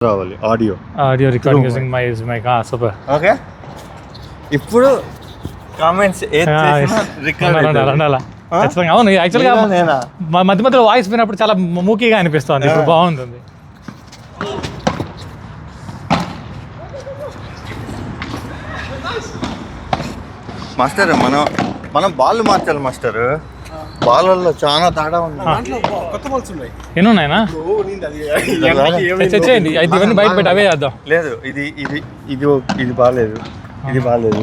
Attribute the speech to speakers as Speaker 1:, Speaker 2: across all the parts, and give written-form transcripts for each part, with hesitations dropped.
Speaker 1: రావాలి
Speaker 2: audio recording using my super.
Speaker 1: Okay, ఇప్పుడు comments
Speaker 2: ఖచ్చితంగా. అవును, యాక్చువల్గా మధ్య మధ్యలో వాయిస్ విన్నప్పుడు చాలా మూకీగా అనిపిస్తుంది. ఇప్పుడు బాగుంటుంది.
Speaker 1: మాస్టర్ మనం బాల్ మార్చాలి మాస్టర్. బాల్లో చాలా తేడా ఉంది.
Speaker 2: ఎన్ని ఉన్నాయనా? తెచ్చేయండి, ఇవన్నీ బయట పెట్టి అవే చేద్దాం.
Speaker 1: లేదు, ఇది బాగాలేదు, ఇది బాగాలేదు,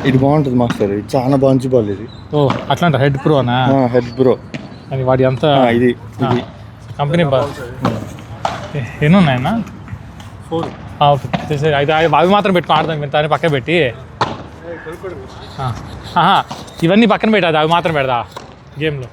Speaker 1: ఇది బాగుంటుంది మాస్టర్. ఇది చాలా మంచి బాల్ ఇది.
Speaker 2: ఓ అట్లాంటి హెడ్ ప్రోనా?
Speaker 1: హెడ్ ప్రో
Speaker 2: అది వాడి అంతా
Speaker 1: ఇది
Speaker 2: కంపెనీ బాల్. ఎన్ని ఉన్నాయన్నా? 4. అవి మాత్రం పెట్టుకో, ఆడదాం. మీరు దాన్ని పక్కన పెట్టి ఇవన్నీ పక్కన పెట్టాది, అవి మాత్రం పెడదా గేమ్లో.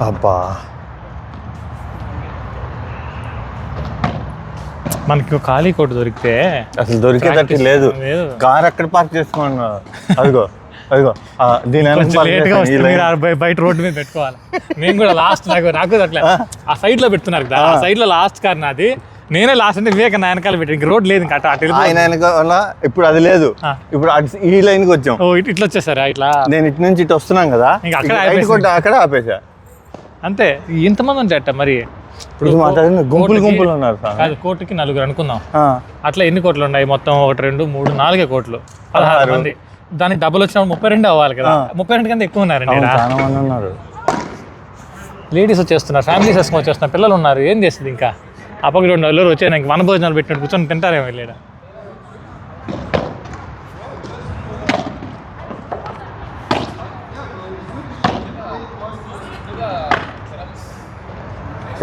Speaker 1: అబ్బా,
Speaker 2: మనకి ఖాళీ కోట్ దొరికితే
Speaker 1: అసలు దొరికేటట్టు లేదు. కార్ ఎక్కడ పార్క్ చేసుకున్నా? అదిగో దీని
Speaker 2: బయట రోడ్డు మీద పెట్టుకోవాలి. నేను కూడా లాస్ట్ నాకు అట్లా ఆ సైడ్ లో పెడుతున్నారు కదా, ఆ సైడ్ లో లాస్ట్ కార్ నాది. నేనే లాస్ట్ అంటే వివేక వెనకాల పెట్టి, ఇంక రోడ్ లేదు.
Speaker 1: ఇప్పుడు అది లేదు. ఇప్పుడు ఈ లైన్ కి వచ్చాం.
Speaker 2: ఇట్లా వచ్చేసారా? ఇట్లా
Speaker 1: నేను ఇటు నుంచి ఇటు వస్తున్నాం కదా, అక్కడ ఆపేసా.
Speaker 2: అంతే. ఇంతమంది ఉంటాయట మరి.
Speaker 1: ఇప్పుడు గుంపులు ఉన్నారు.
Speaker 2: కాదు, కోర్టుకి 4 అనుకుందాం. అట్లా ఎన్ని కోట్లు ఉన్నాయి మొత్తం? 1, 2, 3, 4 కోట్లు, 16 మంది. దానికి డబ్బులు వచ్చినప్పుడు 32 అవ్వాలి కదా. 32 కంటే ఎక్కువ ఉన్నారండి.
Speaker 1: చాలా మంది ఉన్నారు.
Speaker 2: లేడీస్ వచ్చేస్తున్నారు, ఫ్యామిలీస్ వేసుకొని వచ్చేస్తున్నారు, పిల్లలు ఉన్నారు. ఏం చేస్తుంది ఇంకా? అప్పటి 2 నెలలు వచ్చాయి. నాకు వన భోజనాలు పెట్టినట్టు కూర్చొని తింటారేమో వెళ్ళాడు.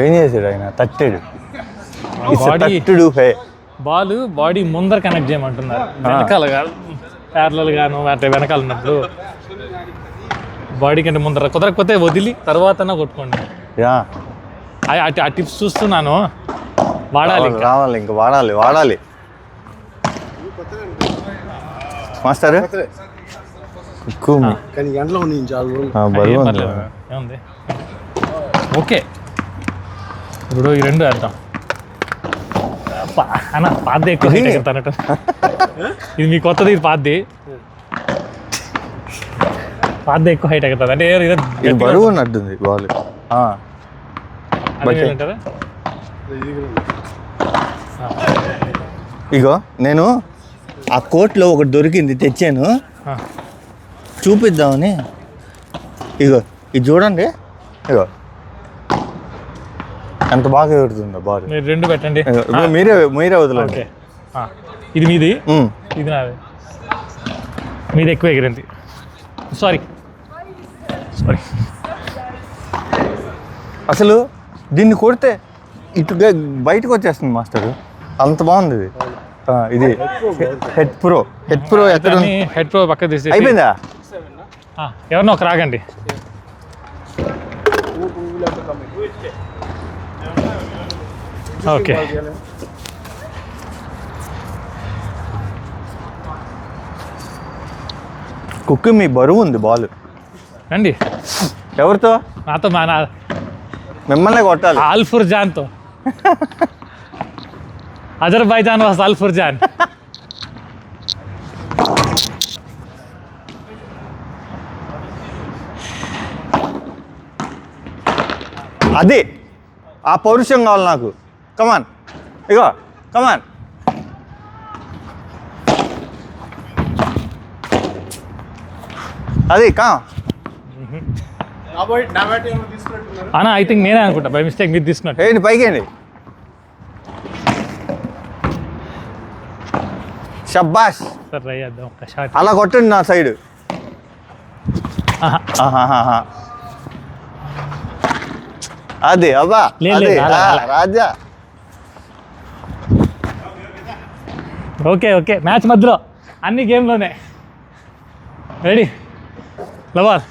Speaker 1: ఏం చేసాడు ఆయన? తట్టాడు
Speaker 2: బాడీ ముందర కనెక్ట్ చేయమంటున్నారు, వెనకాల కాదు. ప్యారలల్ గాను అంటే వెనకాల ఉన్నప్పుడు బాడీ కంటే ముందర. కుదరకపోతే వదిలి తర్వాత కొట్టుకోండి. ఆ టిప్స్ చూస్తున్నాను, వాడాలి.
Speaker 1: ఇంకా వాడాలి మాస్టర్.
Speaker 2: ఏముంది? ఓకే, ఇప్పుడు ఈ 2 వేద్దాం. అన్న పాద్ది ఎక్కువ హైట్ ఎగురుతానట్టు. ఇది మీ కొత్తది. ఇది పాద్ది ఎక్కువ హైట్ ఎగురుతుంది. అంటే
Speaker 1: బరువు ఉన్నట్టుంది బాల్. ఇగో నేను ఆ కోట్లో ఒకటి దొరికింది, తెచ్చాను, చూపిద్దామని. ఇగో ఇది చూడండి. ఇగో ఎంత బాగా ఎగురుతుందో బాల్.
Speaker 2: మీరు 2 పెట్టండి,
Speaker 1: మీరే వదలండి.
Speaker 2: ఇది మీది, ఇది నాది. మీది ఎక్కువ ఎగిరింది. సారీ.
Speaker 1: అసలు దీన్ని కొడితే ఇటు బయటకు వచ్చేస్తుంది మాస్టర్. అంత బాగుంది ఇది. ఇది హెడ్ ప్రో ఎక్కడ?
Speaker 2: హెడ్ ప్రో పక్క తీసి
Speaker 1: అయిపోయిందా?
Speaker 2: ఎవరినో ఒక రాగండి. ఓకే,
Speaker 1: కుక్కి మీ బరువు ఉంది బాల్.
Speaker 2: రండి.
Speaker 1: ఎవరితో?
Speaker 2: నాతో.
Speaker 1: మిమ్మల్ని కొట్టాలి.
Speaker 2: అల్ఫుర్జాన్తో. అజర్బైజాన్ వాస్ అల్ఫుర్జాన్.
Speaker 1: అది ఆ పౌరుషం కావాలి నాకు. కమాన్, ఇగో కమాన్. అది కా
Speaker 2: అన్నా ఐ థింక్ నేనే అనుకుంటా బై మిస్టేక్ మీరు తీసుకున్నట్టు.
Speaker 1: ఏంటి పైకి అండి. షబ్బాష్.
Speaker 2: సార్ ట్రై చేద్దాం ఒక్క షాట్.
Speaker 1: అలా కొట్టండి నా సైడ్. అది అబ్బా
Speaker 2: లేదు,
Speaker 1: రాజా.
Speaker 2: ఓకే ఓకే, మ్యాచ్ మధ్యలో అన్ని గేమ్లోనే. Ready lover.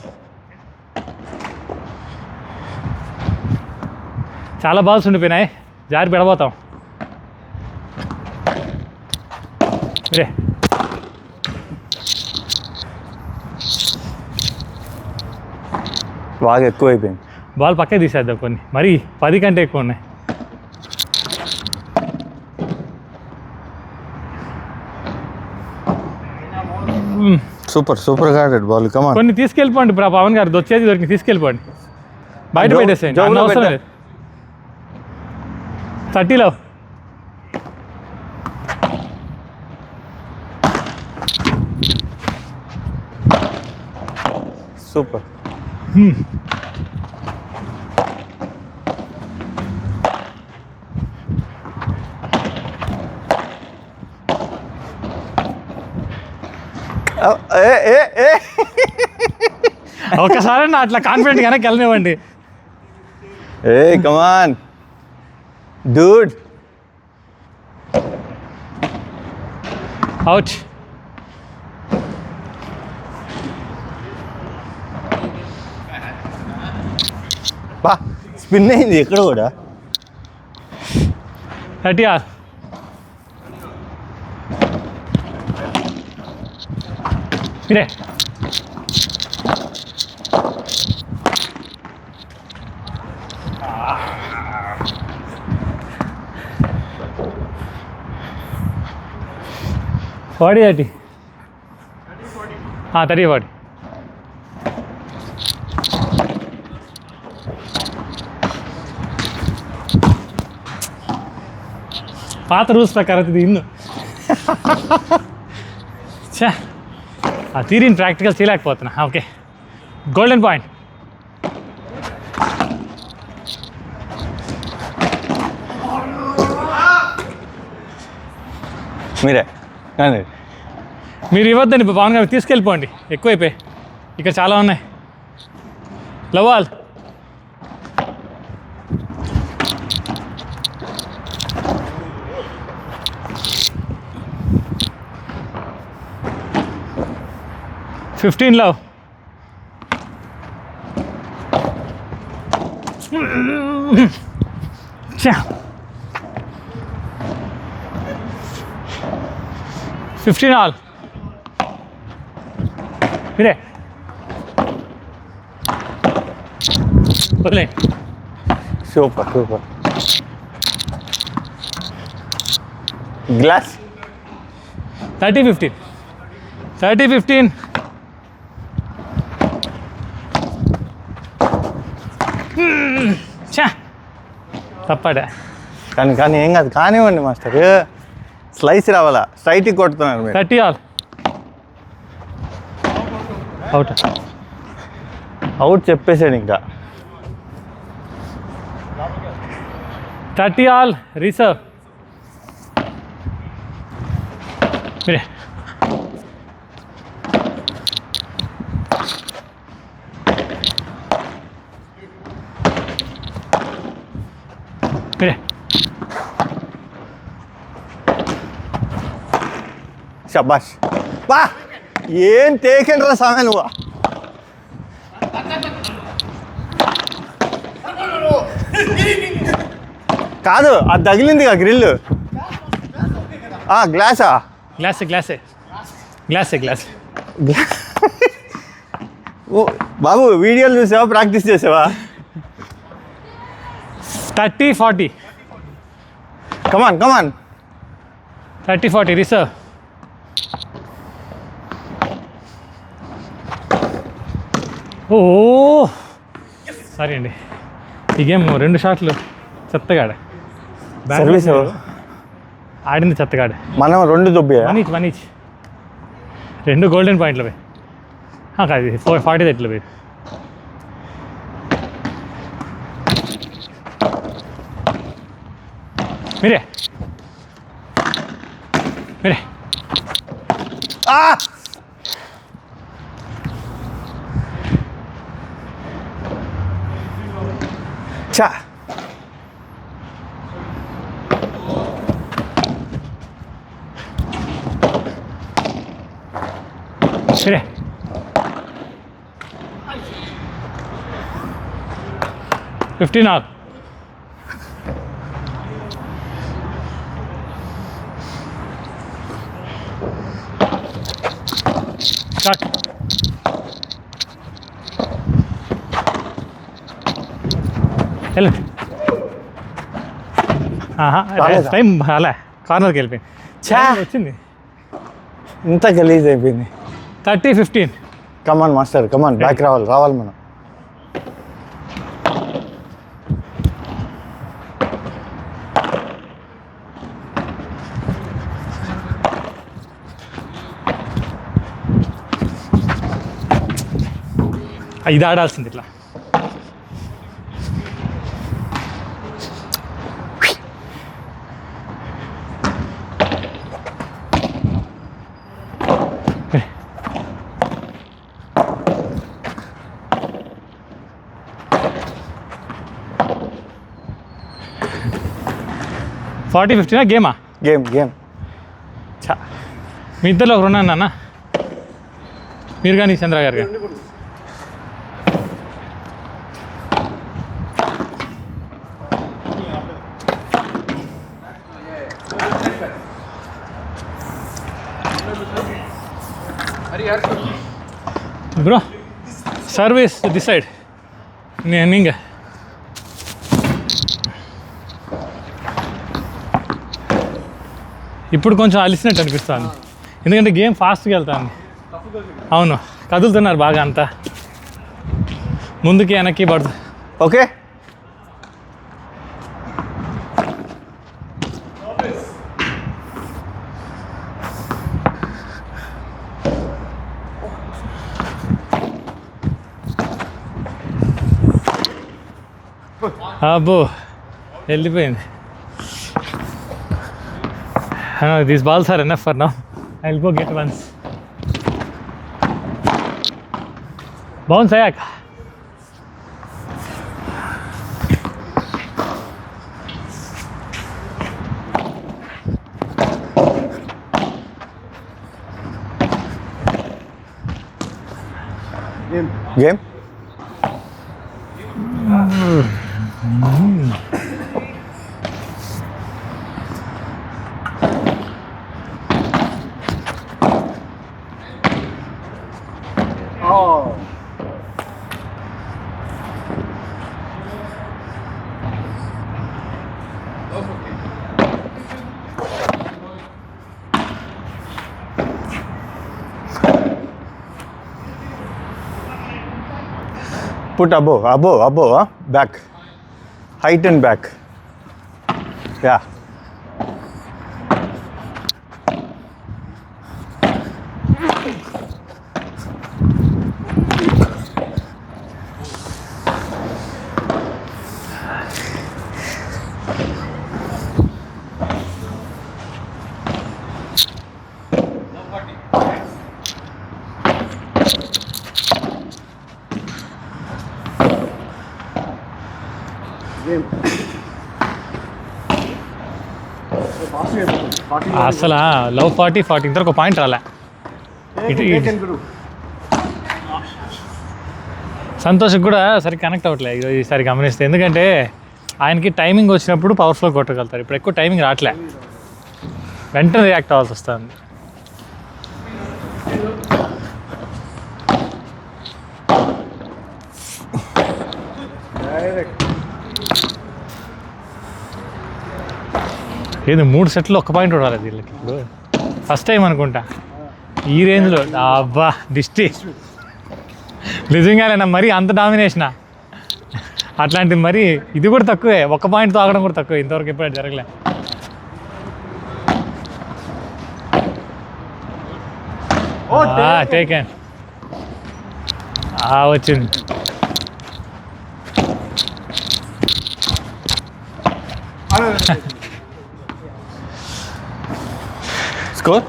Speaker 2: చాలా బాల్స్ ఉండిపోయినాయి, జారి పెడబోతాం. రే
Speaker 1: బాగా ఎక్కువైపోయింది.
Speaker 2: బాల్ పక్కే తీసేద్దాం, కొన్ని మరీ 10 కంటే ఎక్కువ ఉన్నాయి.
Speaker 1: సూపర్గా ఆడాడు బాల్. కమాన్,
Speaker 2: కొన్ని తీసుకెళ్ళిపోండి పవన్ గారు, వచ్చేది దొరికి తీసుకెళ్ళిపోండి, బయట పెట్టేసేయండి.
Speaker 1: జోబులో
Speaker 2: అవసరం లేదు. 30లో
Speaker 1: సూపర్.
Speaker 2: ఒక్కసారి నా అట్లా కాన్ఫిడెంట్గానే వెళ్ళనివ్వండి.
Speaker 1: ఏ కమాన్ డూడ్.
Speaker 2: అవుట్.
Speaker 1: బా స్పిన్ అయింది ఇక్కడ కూడా.
Speaker 2: 30 ఆర్. మీరే వాడి 30 వాడి. పాత రూల్స్ ప్రకారం ఇది ఇన్ను. చా ఆ థియరీని ప్రాక్టికల్ చేయలేకపోతున్నా. Okay, golden point.
Speaker 1: మీరే కానీ
Speaker 2: మీరు ఇవ్వద్దండి పవన్ గారు, తీసుకెళ్ళిపోండి, ఎక్కువైపోయి ఇక్కడ చాలా ఉన్నాయి. లవాల్. లవ్. చా 15 ఆల్. మీరే వదిలే.
Speaker 1: Super glass.
Speaker 2: 30-15. చా తప్పడా.
Speaker 1: కానీ ఏం కాదు, కానివ్వండి మాస్టర్. స్లైస్ రావాలా, స్ట్రైట్కి కొడుతున్నారు మీరు.
Speaker 2: 30 ఆల్.
Speaker 1: అవుట్ చెప్పేసాడు ఇంకా.
Speaker 2: 30 ఆల్ రిసర్వ్. మీరే మీరే
Speaker 1: శబాష్. బా ఏం టేకండి రా సమయ నువ్వు. కాదు అది తగిలిందిగా గ్రిల్. గ్లాసా?
Speaker 2: గ్లాసే.
Speaker 1: ఓ బాబు, వీడియోలు చూసావా, ప్రాక్టీస్ చేసావా?
Speaker 2: 30-40.
Speaker 1: కమాన్
Speaker 2: 30-40 రిసర్వ్. ఓ సారీ అండి, ఈ గేమ్ 2 షాట్లు చెత్తగాడ.
Speaker 1: సర్వీస్
Speaker 2: ఆడింది చెత్తగాడ.
Speaker 1: మనం 2 దొబ్బే.
Speaker 2: 1 ఈచ్ 2 గోల్డెన్ పాయింట్లు పోయి. కాదు 40 ఎట్లు పోయి. మీరే
Speaker 1: చా
Speaker 2: సరే 15 ఆర్ స్టార్ట్ వెళ్ళు
Speaker 1: రాలేదా?
Speaker 2: టైం అలా కార్నర్కి వెళ్ళిపోయింది
Speaker 1: ఛా!
Speaker 2: వచ్చింది
Speaker 1: ఇంత గలీజ్ అయిపోయింది
Speaker 2: 30-15
Speaker 1: కమాన్ మాస్టర్ కమాన్ బ్యాక్ రావాలి మనం
Speaker 2: ఇది ఆడాల్సింది ఇట్లా ఫార్టీ 50 గేమా
Speaker 1: గేమ్ చా
Speaker 2: మీ ఇద్దరిలో ఒకరు ఉన్నాను నాన్న మీరు కానీ చంద్ర గారు కానీ బ్రో సర్వీస్ దిస్ సైడ్ நீங்க ఇప్పుడు కొంచెం అలిసినట్టు అనిపిస్తుంది ఎందుకంటే గేమ్ ఫాస్ట్గా వెళ్తాను అవును కదులుతున్నారు బాగా అంతా ముందుకి వెనక్కి పడుతుంది
Speaker 1: ఓకే
Speaker 2: అబ్బో వెళ్ళిపోయింది these balls are enough for now I will go get once bounce అయ్యాక
Speaker 1: game Put above, back. Height and back. Yeah.
Speaker 2: అసలు లవ్ 40 ఇంతవరకు ఒక పాయింట్ రాలే సంతోష్కి కూడా సరిగ్గా కనెక్ట్ అవ్వట్లేదు ఈసారి గమనిస్తే ఎందుకంటే ఆయనకి టైమింగ్ వచ్చినప్పుడు పవర్ఫుల్ కొట్టగలుగుతారు ఇప్పుడు ఎక్కువ టైమింగ్ రావట్లే వెంటనే రియాక్ట్ అవ్వాల్సి వస్తుంది ఏది 3 సెట్లు ఒక్క పాయింట్ ఉండాలి వీళ్ళకి ఇప్పుడు ఫస్ట్ టైం అనుకుంటా ఈ రేంజ్లో అబ్బా దిష్టి నిజంగానేనా మరీ అంత డామినేషనా అట్లాంటిది మరి ఇది కూడా తక్కువే ఒక్క పాయింట్తో ఆగడం కూడా తక్కువే ఇంతవరకు ఎప్పుడు జరగలే టేకెన్ వచ్చింది
Speaker 1: Score?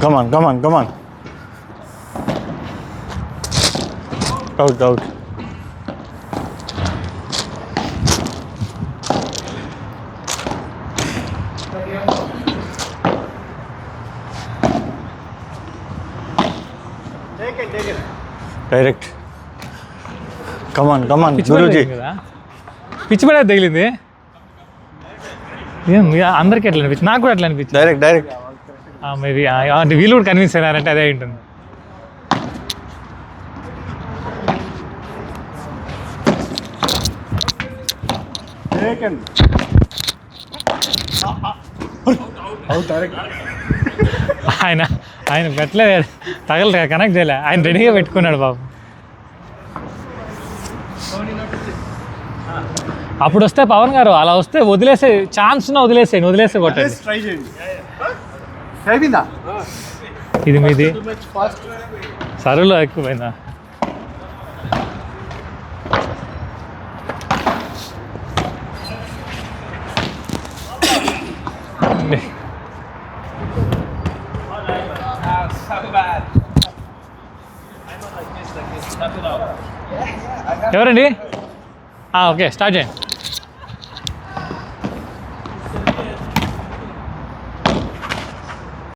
Speaker 1: Come on come on come on. Out out. Direct. Come on come on Guruji.
Speaker 2: పిచ్చి పడేది తగిలింది. ఏం అందరికీ ఎట్లా అనిపించింది, నాకు కూడా అట్లా అనిపించింది.
Speaker 1: Direct direct.
Speaker 2: మేబీ అంటే వీళ్ళు కూడా కన్విన్స్ అయినారంటే అదే ఉంటుంది. ఆయన ఆయన పెట్టలేదు, తగలదు, కనెక్ట్ చేయలే, ఆయన రెడీగా పెట్టుకున్నాడు బాబు. అప్పుడు వస్తే పవన్ గారు అలా వస్తే వదిలేసే ఛాన్స్ వదిలేసే కొట్టండి. ఇది మీది సరువులో ఎక్కువైందా? ఎవరండి? ఓకే, స్టార్ట్ చేయండి.